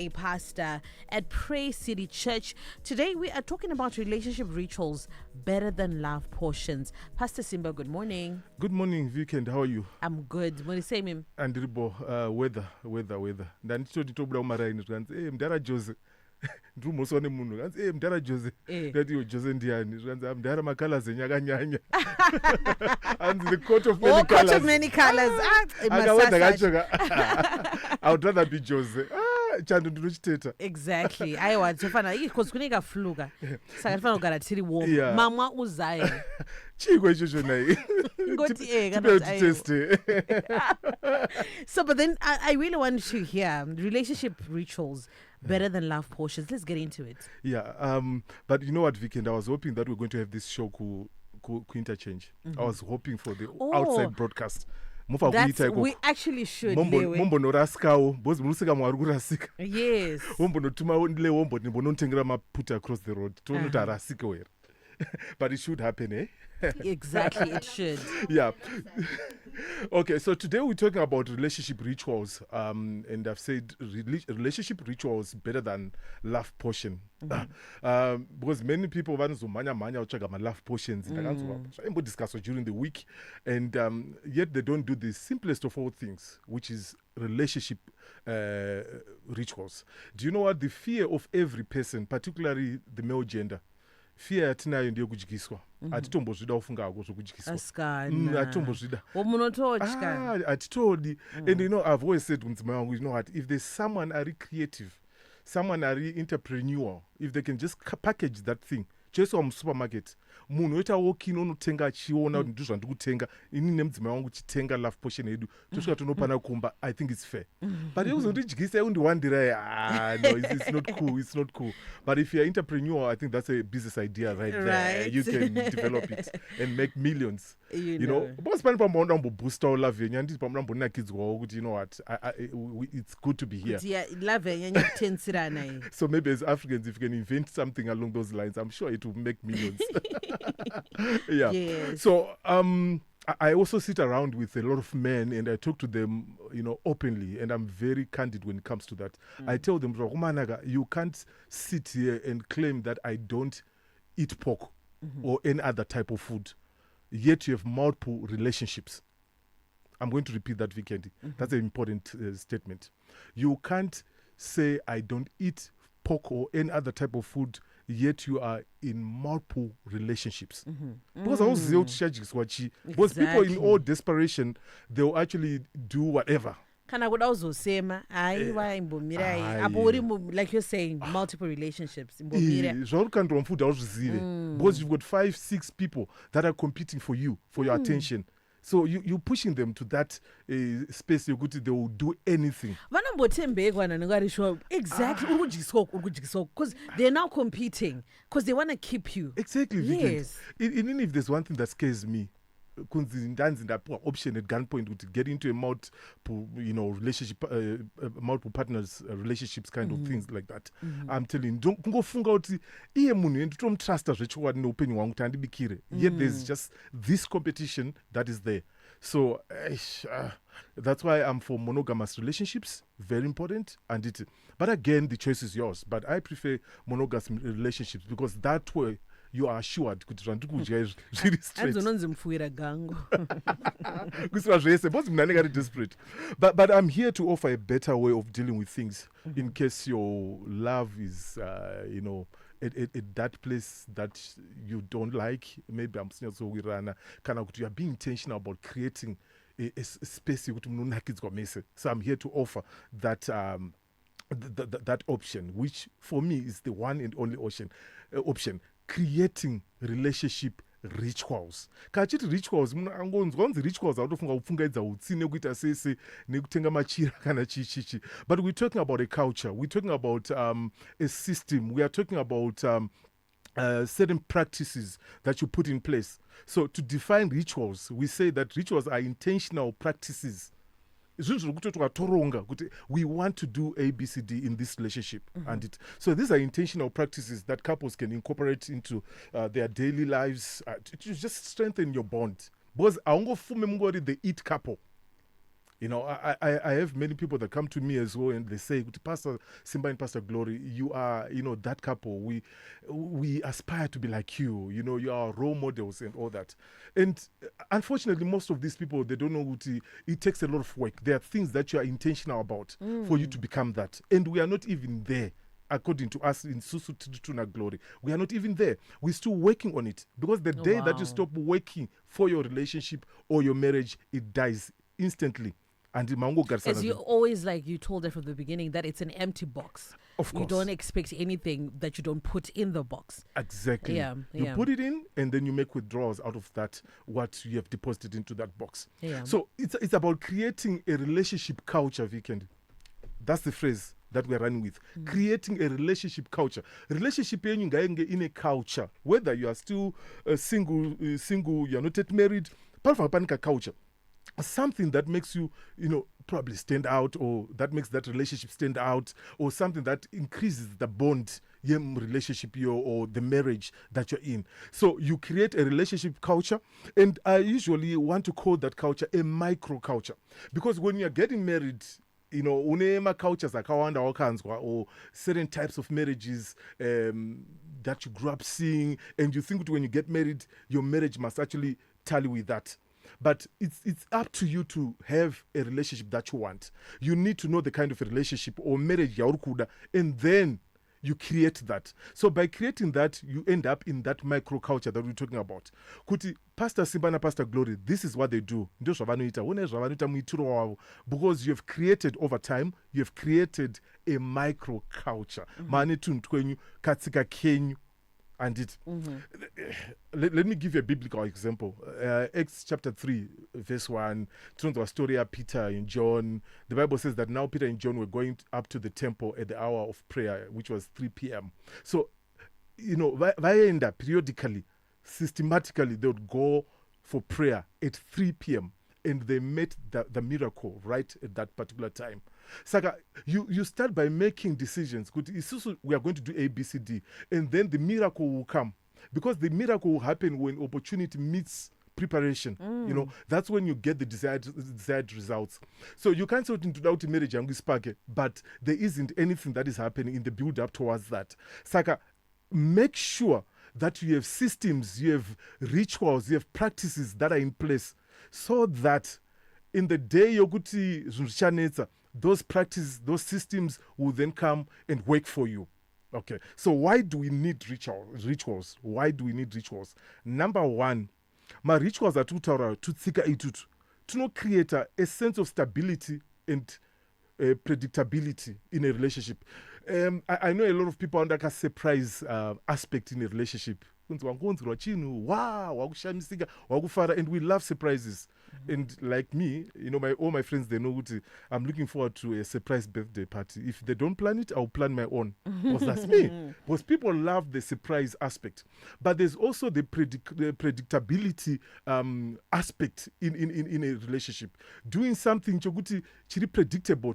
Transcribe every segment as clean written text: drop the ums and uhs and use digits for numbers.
a pastor at Praise City Church. Today we are talking about relationship rituals better than love portions. Pastor Simba, good morning. Good morning, Weekend. How are you? I'm good. What do you say, Mim? Andiribo, weather. Ndanditoti tobuda mumaraini zvikanzi mudhara Jose. Ndiri munhu kanzi mudhara Jose. Ndati iwo Jose ndiani? Zvikanzi mudhara macolors enyu akanyanya. Hanzi the coat of many colors. Coat of many colors. I would rather be Jose. Chando ndinochiteta. Exactly. Aiwa tofana because kuneka fluka. Saka tifana kugara tiri warm. Yeah. Mamwa uzayo. Chiko ichocho nayi. Ngoti teste. So but then I really want to hear relationship rituals better than love portions. Let's get into it. Yeah, but you know what, Weekend, I was hoping that we're going to have this show ku interchange. I was hoping for the outside broadcast. We actually should. Mombonoraskawo because murusika mwari kurasika. Yes. Wombonotuma le wombo nimbonotengera maputa across the road. Tono tarasika where. But it should happen, eh? Exactly, it should. Yeah. Okay, so today we're talking about relationship rituals. And I've said relationship rituals better than love portion. Because many people manya love portions discuss during the week, and yet they don't do the simplest of all things, which is relationship rituals. Do you know what the fear of every person, particularly the male gender? Fear yatinayo ndiyo kudyiswa. Atitombozvida ufungako zvokudyiswa. Atitombozvida. Atitodi. And you know, I've always said, you know what, if there's someone are creative, someone are entrepreneur, if they can just package that thing, just on supermarket, munhu weta walking unotenga achiona kuti ndizvo ndikutenga ini nemudzimai wangu chitenga love portion yedu tosvika tonopana kumba. I think it's fair. But yekuzondidyisa undiwandira no, it's not cool. But if you're an entrepreneur, I think that's a business idea right there. You can develop it and make millions. You know, because pani pamona mboboosta love yenyu anditi pamona mbonakidzwawo kuti you know what, it's good to be here. Love yenyu kutensirana. So maybe as Africans, if you can invent something along those lines, I'm sure it will make millions. Yeah. Yes. So I also sit around with a lot of men and I talk to them, you know, openly, and I'm very candid when it comes to that. I tell them, you can't sit here and claim that I don't eat pork or any other type of food, yet you have multiple relationships. I'm going to repeat that, Vikendi. That's an important statement. You can't say I don't eat pork or any other type of food, yet you are in multiple relationships. Because because people in all desperation, they'll actually do whatever. Like you're saying, multiple relationships. Because you've got 5-6 people that are competing for you, for your attention. So you're pushing them to that space. They will do anything. Exactly. Because they're now competing. Because they want to keep you. Exactly. Yes. Even if there's one thing that scares me, option at gunpoint would get into a multiple, you know, relationship, multiple partners, relationships kind of things like that. I'm telling you, don't go funga uti iye munhu enditomtrasta zvechowadi neupenyu hwangu kuti handibikire. Yet there's just this competition that is there. So that's why I'm for monogamous relationships. Very important. But again, the choice is yours. But I prefer monogamous relationships because that way you are assured kuti zvandikudya zviri straight. Desperate. But I'm here to offer a better way of dealing with things in case your love is, you know, at that place that you don't like. Maybe I'm saying so we run you are being intentional about creating a space. So I'm here to offer that that option, which for me is the one and only option. Creating relationship rituals. Kachiti rituals, angonzi rituals autofunga kupfungaidza utsi nekuita sese nekutenga machira kana chichichi. But we're talking about a culture. We're talking about a system. We are talking about certain practices that you put in place. So to define rituals, we say that rituals are intentional practices. We want to do A, B, C, D in this relationship. So these are intentional practices that couples can incorporate into their daily lives to just strengthen your bond. Because the eat couple. You know, I have many people that come to me as well, and they say, Pastor Simba and Pastor Glory, you are, you know, that couple. We aspire to be like you. You know, you are role models and all that. And unfortunately, most of these people, they don't know what it takes a lot of work. There are things that you are intentional about for you to become that. And we are not even there. According to us in Susu Tuna Glory, we are not even there. We're still working on it, because the day that you stop working for your relationship or your marriage, it dies instantly. And as you always, like you told her from the beginning, that it's an empty box. Of course. You don't expect anything that you don't put in the box. Exactly. You put it in, and then you make withdrawals out of that, what you have deposited into that box. So it's about creating a relationship culture, Weekend. That's the phrase that we're running with. Creating a relationship culture. Relationship in a culture, whether you are still single, you're not yet married, culture. Something that makes you, you know, probably stand out, or that makes that relationship stand out, or something that increases the bond, relationship or the marriage that you're in. So you create a relationship culture, and I usually want to call that culture a micro culture, because when you're getting married, you know, unema cultures or certain types of marriages that you grew up seeing, and you think that when you get married, your marriage must actually tally with that. But it's up to you to have a relationship that you want. You need to know the kind of relationship or marriage yarukuda, and then you create that. So by creating that, you end up in that micro culture that we're talking about. Kuti Pastor Simba na Pastor Glory, this is what they do. Because you have created over time, you have created a micro culture. Katsika kenyu. And it. Let me give you a biblical example. Acts chapter 3, verse 1. Turns to a story of Peter and John. The Bible says that now Peter and John were going up to the temple at the hour of prayer, which was 3 p.m. So, you know, periodically, systematically, they would go for prayer at 3 p.m. And they met the miracle right at that particular time. Saka, you start by making decisions. We are going to do A, B, C, D. And then the miracle will come. Because the miracle will happen when opportunity meets preparation. You know, that's when you get the desired results. So you can't sort into doubt marriage and spark, but there isn't anything that is happening in the build up towards that. Saka, make sure that you have systems, you have rituals, you have practices that are in place, so that in the day yoguti zunzichanetsa, those practices, those systems will then come and work for you. Okay, so why do we need rituals? Why do we need rituals? Number one, my rituals are to tsika itutu, to not create a sense of stability and predictability in a relationship. I know a lot of people under a surprise aspect in a relationship. Wow, and we love surprises. And like me, you know, all my friends, they know I'm looking forward to a surprise birthday party. If they don't plan it, I'll plan my own. Because that's me. Because people love the surprise aspect. But there's also the predictability aspect in a relationship. Doing something chiri predictable.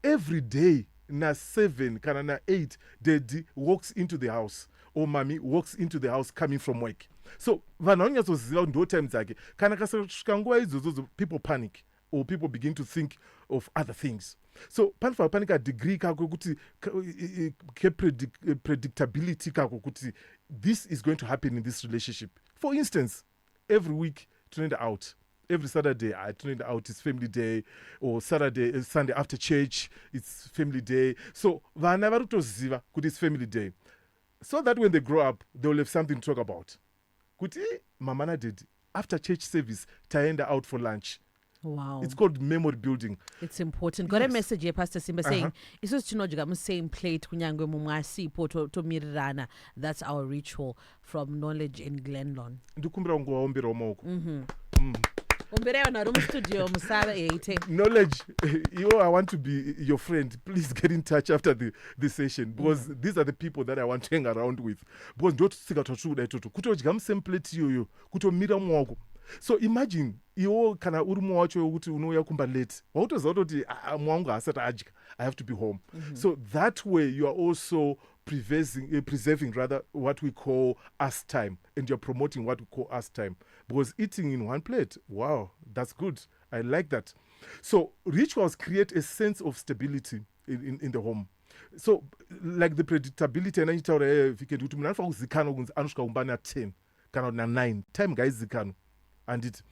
Every day, na 7, na 8, daddy walks into the house. Or mommy walks into the house coming from work. So, people panic, or people begin to think of other things. So, panic at degree predictability. This is going to happen in this relationship. For instance, every week, trend out. Every Saturday, I trend out, it's family day, or Sunday after church, it's family day. So, it's family day. So that when they grow up, they will have something to talk about. Kuti, Mamana did after church service, Taenda out for lunch. Wow. It's called memory building. It's important. Got a message here, Pastor Simba, saying, it's just the same plate, kunyangwe mumasi, poto to Murudo. That's our ritual from Knowledge in Glenlon. Knowledge, I want to be your friend. Please get in touch after the session, because these are the people that I want to hang around with. Because don't think same plate you so imagine kana urumo wacho ukuthi unoya kumba late. I have to be home. So that way you are also preserving what we call us time, and you're promoting what we call us time. Because eating in one plate, wow, that's good. I like that. So rituals create a sense of stability in the home. So like the predictability and anitaura weekend kuti munhu anofanira kuzikanwa kunzi anosvika kumba na10 kana na9 time ngaizikanwa and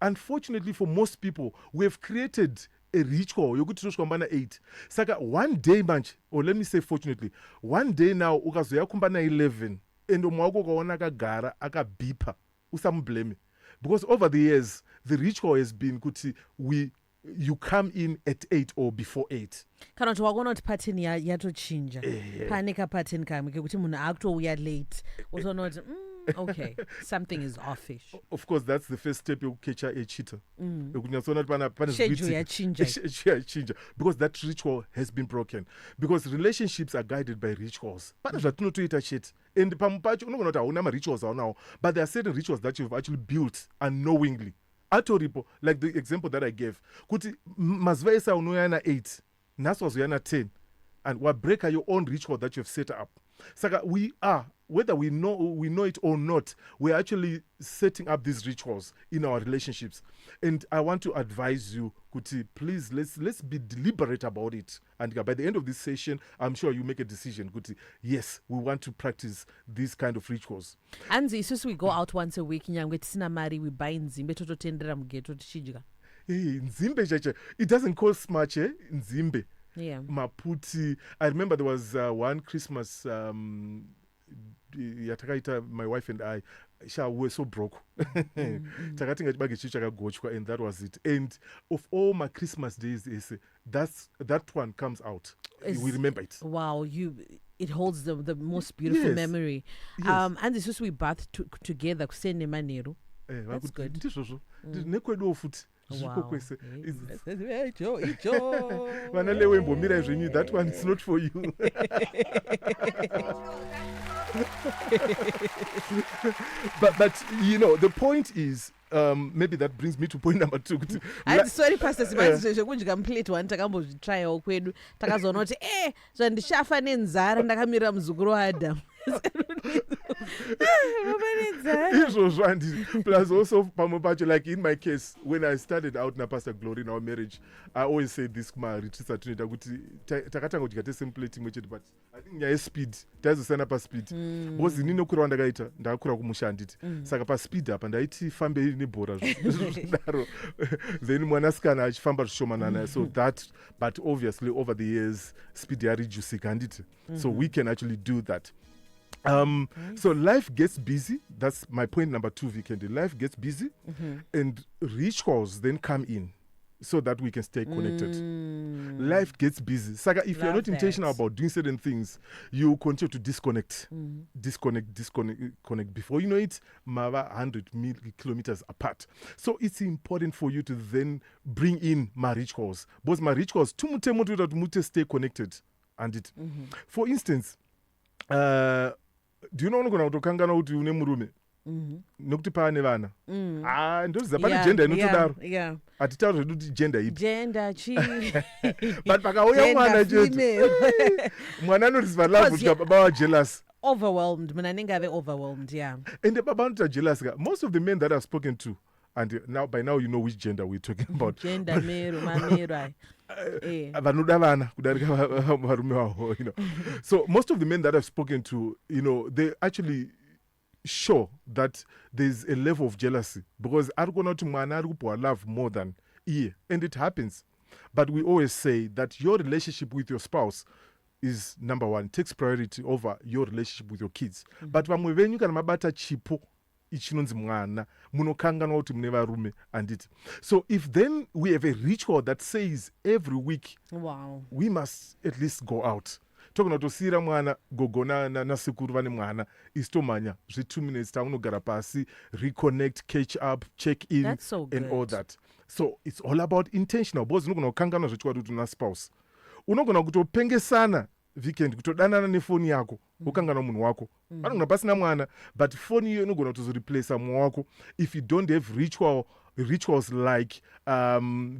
unfortunately for most people we have created a ritual yokuti tosvika kumba na8 saka one day manje, or let me say fortunately, one day now ukazoya kumba na11 and umwe wako ukaona akagara akabipa usamublame, because over the years the ritual has been kuti you come in at 8 or before 8. Kana kuti wakuona kuti pattern yatochinja pane kapattern kamwe kekuti munhu akutouya late utoona kuti okay, something is offish. Of course, that's the first step yokuketcha a cheater. Schedule yachinja. Because that ritual has been broken. Because relationships are guided by rituals. Pane zvatinotoita shit. And pamupacho unogona kuti hauna rituals now, but there are certain rituals that you've actually built unknowingly. Atoripo, like the example that I gave, kuti mazuva esa unoya na8, naso wazoya na10, and wabreaka your own ritual that you've set up. Saka we are, whether we know it or not, we're actually setting up these rituals in our relationships. And I want to advise you, Kuti, please let's be deliberate about it. And by the end of this session, I'm sure you make a decision, Kuti. Yes, we want to practice these kind of rituals. And since we go out once a week, tisina mari, we buy nzimbe tototendera mugeto tichidya. Hey, nzimbe chacha. It doesn't cost much, eh? Nzimbe. Yeah. Maputi. I remember there was one Christmas, my wife and I, we were so broke. And that was it. And of all my Christmas days, that one comes out. We remember it. Wow, it holds the most beautiful memory. Yes. And this is we bath together. That's good. Wow. That one is not for you. but you know, the point is, maybe that brings me to point number 2. I'm sorry, Pastor Simanzi, complete one try kwedu takazoona kuti zvandishafa nenzara ndakamira muzukuru waAdam. Plus also like in my case, when I started out na Pastor Glory in our marriage, I always say this retreat kuti takatanga kudya tese plate imwe chete, but I think nyaya speed tazosana pa speed because inini okura ndakaita ndakura kumusha nditi saka pa speed apa ndaiti fambe nebhora zvaro then mwanasikana achifamba zvishomanana, so that, but obviously over the years speed yareducika handiti, so we can actually do that. So life gets busy. That's my point number 2, Vikendi. Life gets busy and rituals then come in so that we can stay connected. Life gets busy. Saga, if you're not intentional about doing certain things, you continue to disconnect. Disconnect. Before you know it, 100 kilometers apart. So it's important for you to then bring in my rituals. Because my rituals, tumute stay connected. And it, for instance, do you know unogona kutokangana kuti une murume nokuti paane vana ndoziva pane gender inotodaro hatitauri zvedu kuti gender ipi but pakauya mwana chete mwana anoriziva love kuti baba wajealous, overwhelmed. When I think they're overwhelmed, yeah. And the baba not jealous. Most of the men that I've spoken to, and by now you know which gender we're talking about. Gender mero, mamero. So most of the men that I've spoken to, they actually show that there's a level of jealousy because love more than ear, and it happens. But we always say that your relationship with your spouse is number one, takes priority over your relationship with your kids. But vamwe venyu kana mabata chipo ichinonzi mwana munokanganwa kuti mune varume anditi. So if then we have a ritual that says every week, wow, we must at least go out. Tokona tosira mwana gogona na sekuru vane mwana istomanya 2 minutes taunogara pasi, reconnect, catch up, check in, and all that. So it's all about intentional. Bozi unogona kukanganwa zvechikwadi na spouse. Unogona kutopengesana weekend kutodanana nefoni yako ukanganwa munhu wako anogona pasina mwana, but phone iyo inogona kutozoreplace mwana wako if you don't have rituals like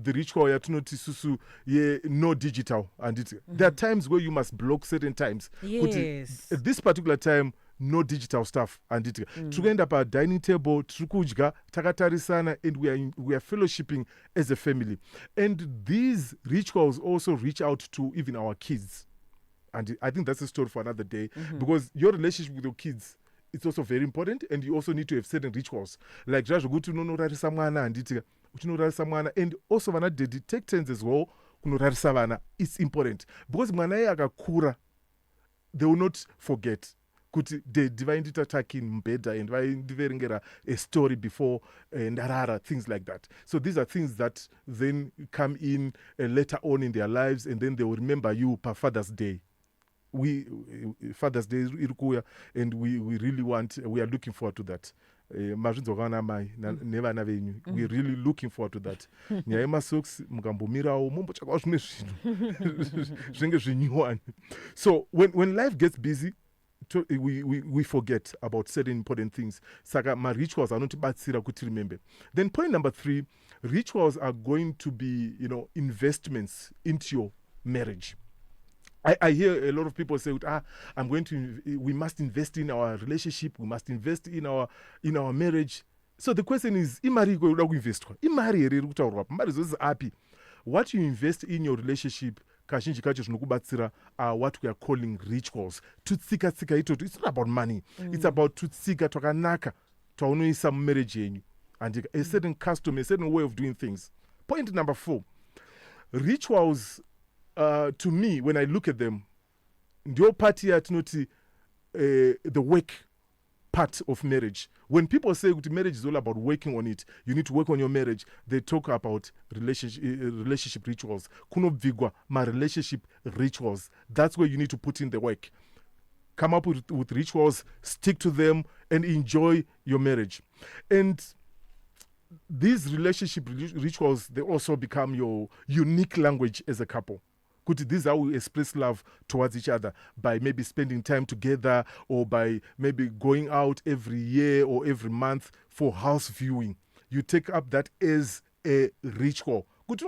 the ritual yatinoti susu ye no digital and there are times where you must block certain times. Yes. At this particular time no digital stuff. And together up our dining table, trukudya, takatarisana, and we are fellowshipping as a family. And these rituals also reach out to even our kids. And I think that's a story for another day, because your relationship with your kids, it's also very important, and you also need to have certain rituals. Like Jajugutu no rarisa mwana and uchinurarisa mwana, and also vana detectants as well, kunorarisa vana. It's important because mwana akakura, they will not forget. Kuti the divine attacking mbeda and vaindiverengera a story before and rara, things like that. So these are things that then come in later on in their lives, and then they will remember you per Father's Day. Father's Day is irikuya, and we really we are looking forward to that. We're really looking forward to that. So when life gets busy, we forget about certain important things. Saka my rituals are not batsira kuti remember. Then point number 3, rituals are going to be, investments into your marriage. I hear a lot of people say, we must invest in our relationship, we must invest in our marriage. So the question is, what you invest in your relationship kazhinji kacho zvinokubatsira are what we are calling rituals. Tutsika itoto, it's not about money. It's about tutsika twakanaka twaunoisa mumarriage yenyu, and a certain custom, a certain way of doing things. Point number 4, rituals, to me, when I look at them, ndio party yatinoti the work part of marriage. When people say marriage is all about working on it, you need to work on your marriage, they talk about relationship rituals. Kunobvigwa my relationship rituals. That's where you need to put in the work. Come up with rituals, stick to them, and enjoy your marriage. And these relationship rituals, they also become your unique language as a couple. This is how we express love towards each other, by maybe spending time together, or by maybe going out every year or every month for house viewing. You take up that as a ritual. Things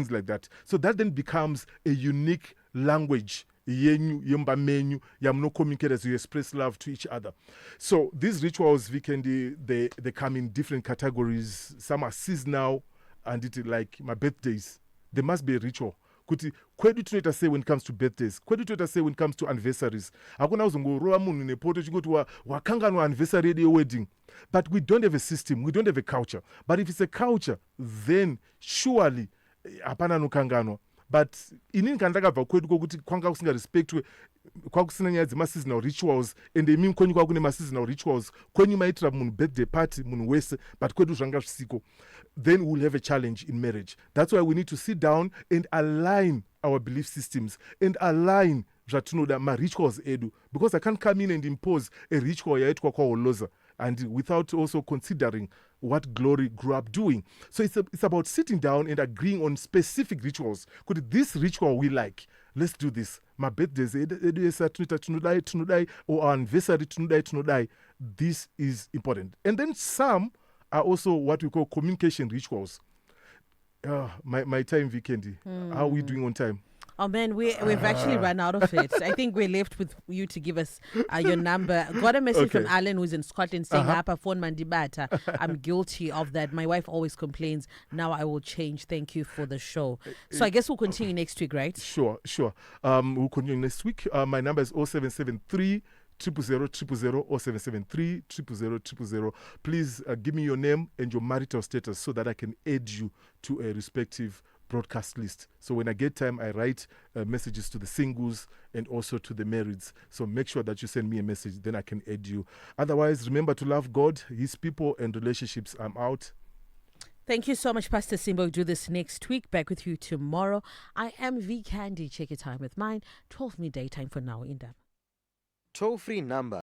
like that. So that then becomes a unique language. Communicate as you express love to each other. So these rituals, they come in different categories. Some are seasonal, and it like my birthdays. There must be a ritual. Kuti kwedu tunoita say when it comes to birthdays, kwedu tunoita say when it comes to anniversaries. Hakuna uzongoroa munhu nepoto chingoti wakanganwa anniversary yedu wedding. But we don't have a system, we don't have a culture. But if it's a culture, then surely hapana nokanganwa. But inini kandakabva kwedu kokuti kwanga kusinga respectwe, kwakusina nyaya dzema-seasonal rituals, and imimi kwenyu kwakune ma-seasonal rituals, kwenyu maitira munhu birthday party munhu wese, but kwedu zvanga zvisiko, then we'll have a challenge in marriage. That's why we need to sit down and align our belief systems and align zvatinoda ma-rituals edu, because I can't come in and impose a ritual yaitwa kwaholoza, and without also considering what Glory grew up doing. So it's about sitting down and agreeing on specific rituals. Could this ritual we like? Let's do this. My birthday, or our anniversary, this is important. And then some are also what we call communication rituals. My time, Vikendi. How are we doing on time? Oh man, we've actually run out of it. I think we're left with you to give us your number. Got a message from Alan, who's in Scotland, saying, "Apa phone mandibata. I'm guilty of that. My wife always complains. Now I will change. Thank you for the show." So I guess we'll continue next week, right? Sure. We'll continue next week. My number is 0773 000 0773 000. Please give me your name and your marital status so that I can add you to a respective broadcast list. So when I get time, I write messages to the singles and also to the marrieds. So make sure that you send me a message, then I can add you. Otherwise, remember to love God, His people, and relationships. I'm out. Thank you so much, Pastor Simba. We'll do this next week. Back with you tomorrow. I am V Candy. Check your time with mine. 12 midday time for now. Indaba. Toll-free number